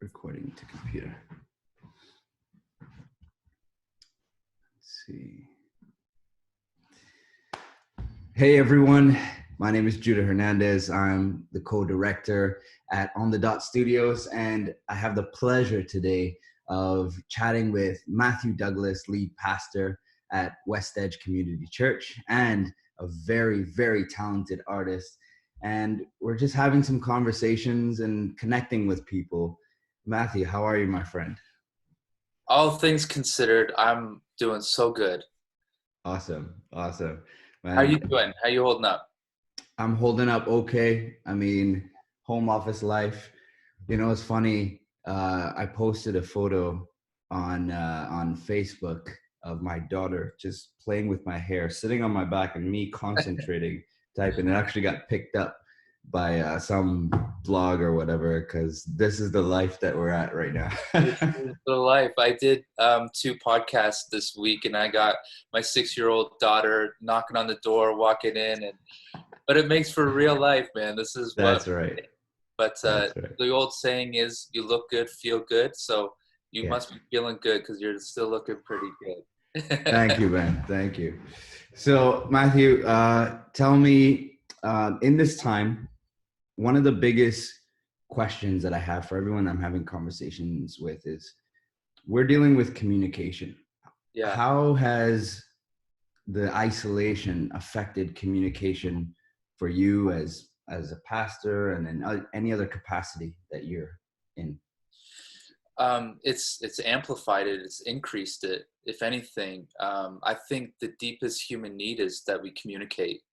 Recording to computer. Let's see. Hey everyone, my name is Judah Hernandez. I'm the co-director at On the Dot Studios, and I have the pleasure today of chatting with Matthew Douglas, lead pastor at West Edge Community Church, and a very, very talented artist. And we're just having some conversations and connecting with people. Matthew, how are you, my friend? All things considered, I'm doing so good. Awesome. How are Man, you doing? How you holding up? I'm holding up okay. I mean, home office life. You know, it's funny. I posted a photo on Facebook of my daughter just playing with my hair, sitting on my back, and me concentrating, typing. It actually got picked up by some blog or whatever, because this is the life that we're at right now. This is the life. I did 2 podcasts this week, and I got my 6-year-old daughter knocking on the door, walking in, but it makes for real life, man. This is what. That's right. But That's right. the old saying is, "You look good, feel good." So you Yeah. must be feeling good because you're still looking pretty good. Thank you, man. Thank you. So, Matthew, tell me, in this time, one of the biggest questions that I have for everyone I'm having conversations with is, we're dealing with communication. Yeah. How has the isolation affected communication for you as a pastor and in any other capacity that you're in? It's amplified it. It's increased it. If anything, I think the deepest human need is that we communicate.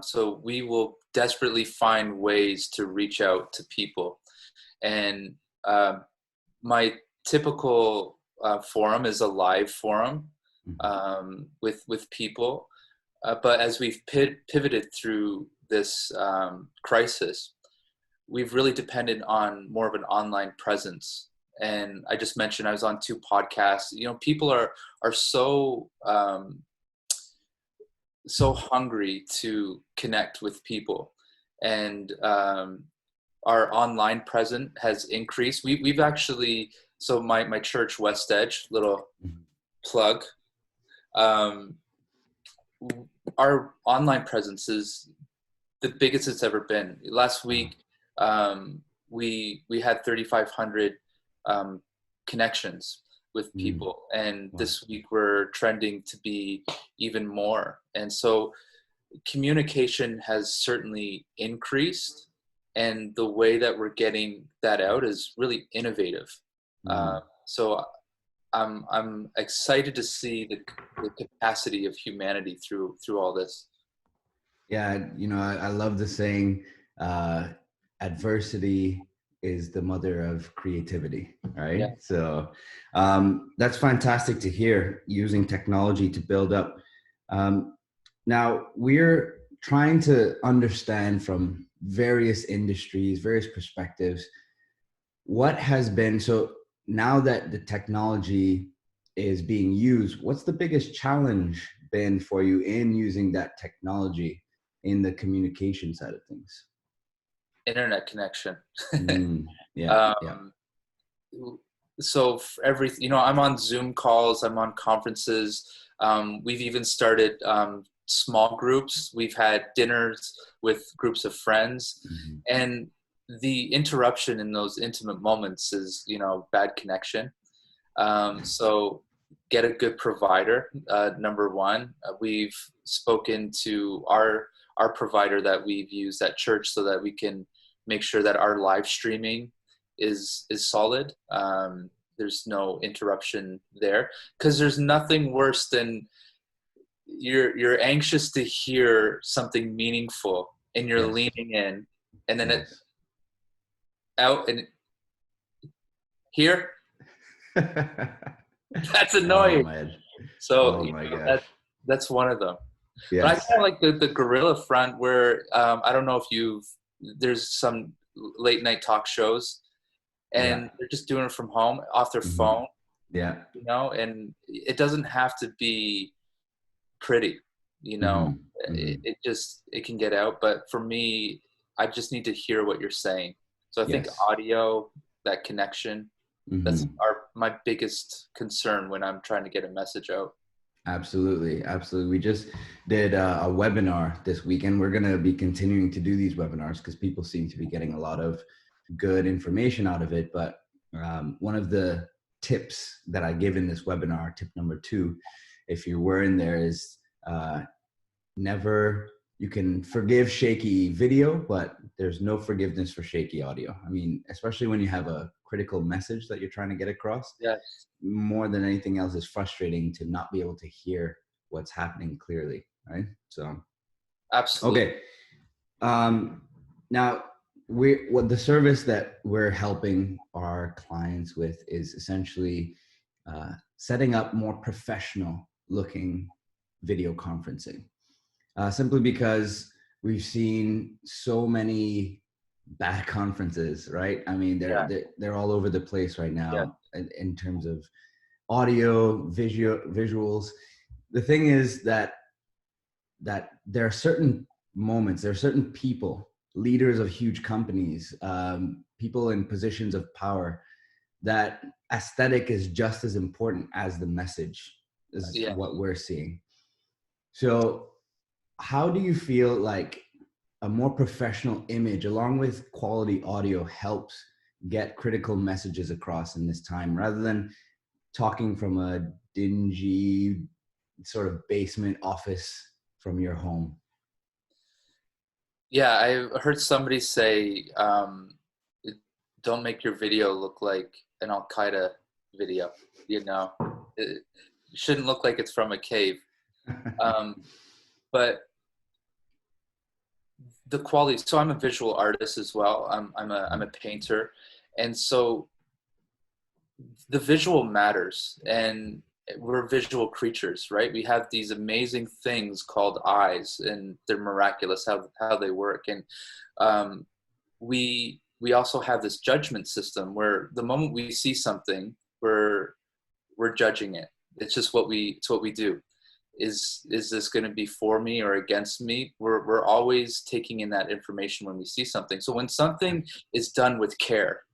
So we will desperately find ways to reach out to people. And my typical forum is a live forum with people. But as we've pivoted through this crisis, we've really depended on more of an online presence. And I just mentioned I was on 2 podcasts. You know, people are so so hungry to connect with people, and our online presence has increased. We've actually, so my church, West Edge, little plug, our online presence is the biggest it's ever been. Last week, we had 3,500 connections with people, and this week we're trending to be even more. And so communication has certainly increased, and the way that we're getting that out is really innovative. So I'm excited to see the capacity of humanity through all this. Yeah, you know, I love the saying, adversity is the mother of creativity, right? Yeah. So that's fantastic to hear, using technology to build up. Now, we're trying to understand from various industries, various perspectives, what has been, so now that the technology is being used, what's the biggest challenge been for you in using that technology in the communication side of things? Internet connection. Yeah. So for everything, you know, I'm on Zoom calls, I'm on conferences. We've even started small groups. We've had dinners with groups of friends, and the interruption in those intimate moments is, you know, bad connection. So get a good provider. Number one, we've spoken to our provider that we've used at church so that we can make sure that our live streaming is solid. There's no interruption there, because there's nothing worse than you're anxious to hear something meaningful and you're leaning in, and then it's out and here. That's annoying. That's one of them. Yes. But I kind of like the guerrilla front where I don't know if there's some late night talk shows, and they're just doing it from home off their phone. Yeah. You know, and it doesn't have to be pretty, you know. It can get out, but for me, I just need to hear what you're saying. So I think audio, that connection. That's Mhm. my biggest concern when I'm trying to get a message out. Absolutely, absolutely. We just did a webinar this weekend. We're going to be continuing to do these webinars because people seem to be getting a lot of good information out of it. But one of the tips that I give in this webinar, tip number 2, if you were in there, is uh, never, you can forgive shaky video, but there's no forgiveness for shaky audio. I mean, especially when you have a critical message that you're trying to get across, Yes, more than anything else, is frustrating to not be able to hear what's happening clearly, right? So, absolutely. okay. Um, now, what the service that we're helping our clients with is essentially setting up more professional looking video conferencing. Simply because we've seen so many bad conferences, right? I mean, Yeah, they're all over the place right yeah, now in terms of audio, visuals. The thing is that there are certain moments, there are certain people, leaders of huge companies, people in positions of power, that aesthetic is just as important as the message, is yeah. what we're seeing. So how do you feel like a more professional image along with quality audio helps get critical messages across in this time, rather than talking from a dingy sort of basement office from your home? Yeah, I heard somebody say, "Don't make your video look like an Al Qaeda video." You know, it shouldn't look like it's from a cave. Um, but the quality. So I'm a visual artist as well. I'm a painter, and so the visual matters, and we're visual creatures, right? We have these amazing things called eyes, and they're miraculous how they work. And um, we also have this judgment system where the moment we see something, we're judging it. It's what we do. Is this going to be for me or against me? We're always taking in that information when we see something. So when something is done with care,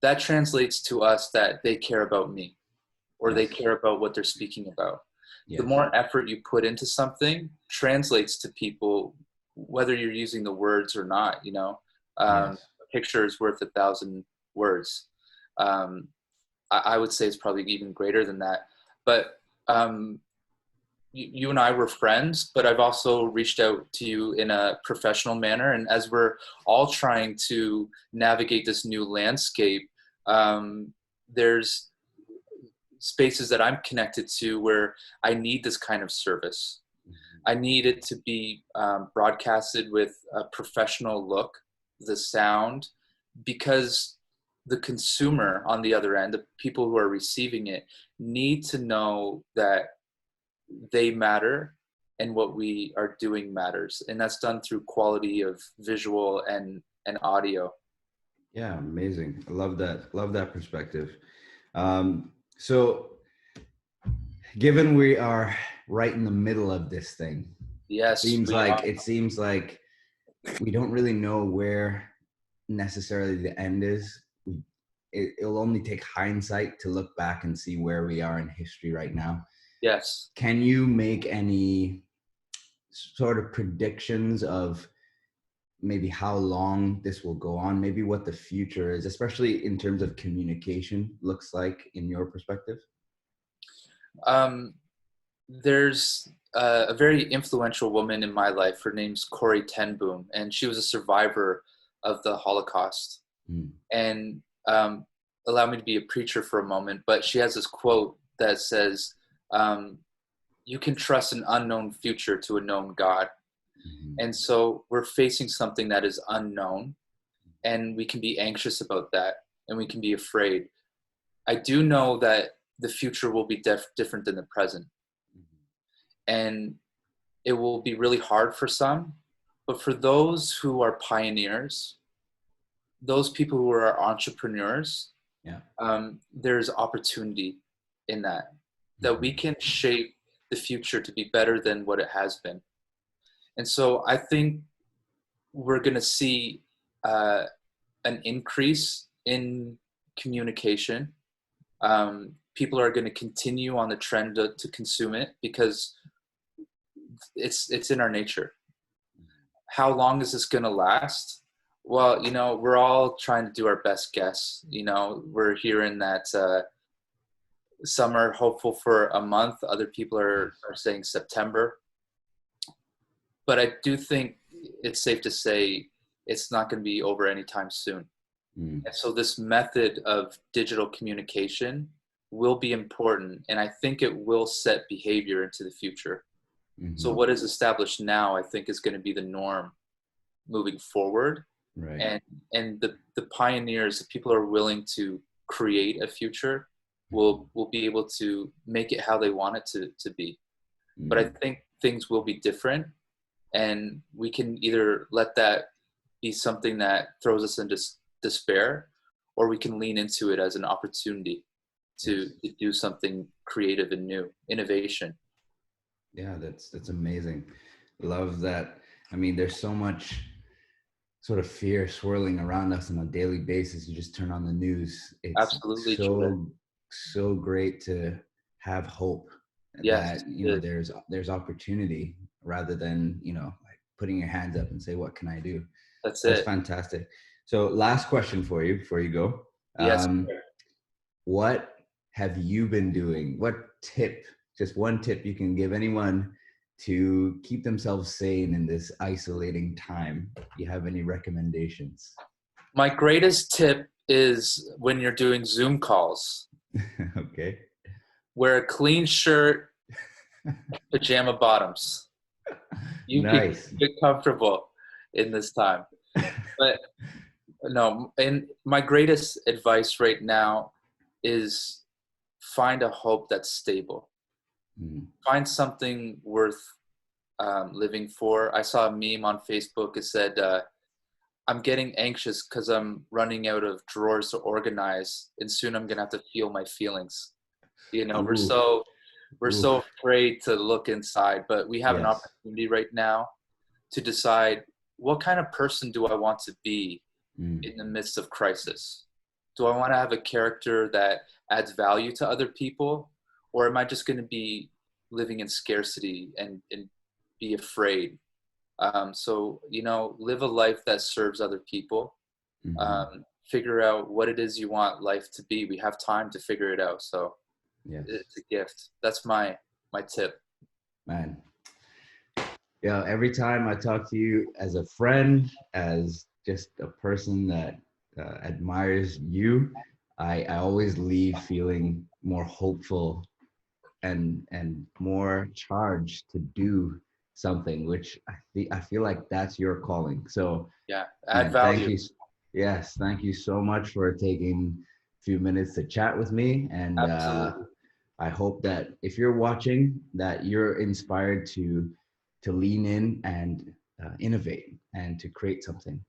that translates to us that they care about me, or they Yes. care about what they're speaking about. The Yes. more effort you put into something translates to people, whether you're using the words or not. Yes. A picture is worth 1,000 words. um, I would say it's probably even greater than that. But um, you and I were friends, but I've also reached out to you in a professional manner. And as we're all trying to navigate this new landscape, there's spaces that I'm connected to where I need this kind of service. I need it to be broadcasted with a professional look, the sound, because the consumer on the other end, the people who are receiving it, need to know that they matter and what we are doing matters. And that's done through quality of visual and audio. Yeah, amazing. I love that. Love that perspective. So, given we are right in the middle of this thing, Yes, we are. it seems like we don't really know where necessarily the end is. It'll only take hindsight to look back and see where we are in history right now. Yes. Can you make any sort of predictions of maybe how long this will go on, maybe what the future is, especially in terms of communication, looks like in your perspective? Um, there's a very influential woman in my life. Her name's Corrie Ten Boom, and she was a survivor of the Holocaust. Mm. And allow me to be a preacher for a moment, but she has this quote that says, um, "You can trust an unknown future to a known God." Mhm. And so we're facing something that is unknown, and we can be anxious about that, and we can be afraid. I do know that the future will be different than the present, and it will be really hard for some. But for those who are pioneers, those people who are entrepreneurs, Yeah. there's opportunity in that we Mhm. can shape the future to be better than what it has been. And so I think we're going to see uh, an increase in communication. People are going to continue on the trend to consume it because it's in our nature. How long is this going to last? Well, we're all trying to do our best guess. We're hearing that some are hopeful for a month. Other people are saying September. But I do think it's safe to say it's not going to be over anytime soon. And so this method of digital communication will be important. And I think it will set behavior into the future. So what is established now, I think, is going to be the norm moving forward. Right. And the pioneers, the people who are willing to create a future, will be able to make it how they want it to be. But I think things will be different, and we can either let that be something that throws us into despair, or we can lean into it as an opportunity to do something creative and new, innovation. Yeah, that's amazing. Love that. I mean, there's so much sort of fear swirling around us on a daily basis. You just turn on the news. It's Absolutely so great to have hope Yes, that there's opportunity rather than like putting your hands up and say, what can I do? That's fantastic. So last question for you before you go. Yes. What have you been doing? What tip, just one tip you can give anyone to keep themselves sane in this isolating time? Do you have any recommendations? My greatest tip is when you're doing Zoom calls. Okay. Wear a clean shirt, pajama bottoms. You Nice. can get comfortable in this time. But no, and my greatest advice right now is find a hope that's stable. Find something worth living for. I saw a meme on Facebook. It said, I'm getting anxious because I'm running out of drawers to organize, and soon I'm gonna have to feel my feelings. We're so afraid to look inside, but we have an opportunity right now to decide, what kind of person do I want to be in the midst of crisis? Do I want to have a character that adds value to other people, or am I just going to be living in scarcity and be afraid? So live a life that serves other people. Figure out what it is you want life to be. We have time to figure it out. So it's a gift. That's my tip. Man. Yeah, every time I talk to you as a friend, as just a person that admires you, I always leave feeling more hopeful and more charged to do something, which I feel like that's your calling. So add value. Thank you. Yes, thank you so much for taking a few minutes to chat with me. And I hope that if you're watching, that you're inspired to lean in and innovate and to create something.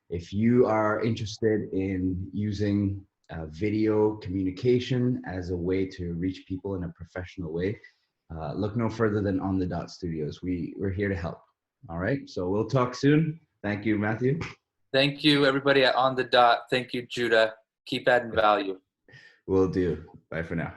If you are interested in using video communication as a way to reach people in a professional way, look no further than On the Dot Studios. We're here to help. All right, so we'll talk soon. Thank you, Matthew. Thank you, everybody at On the Dot. Thank you, Judah. Keep adding value. Will do. Bye for now.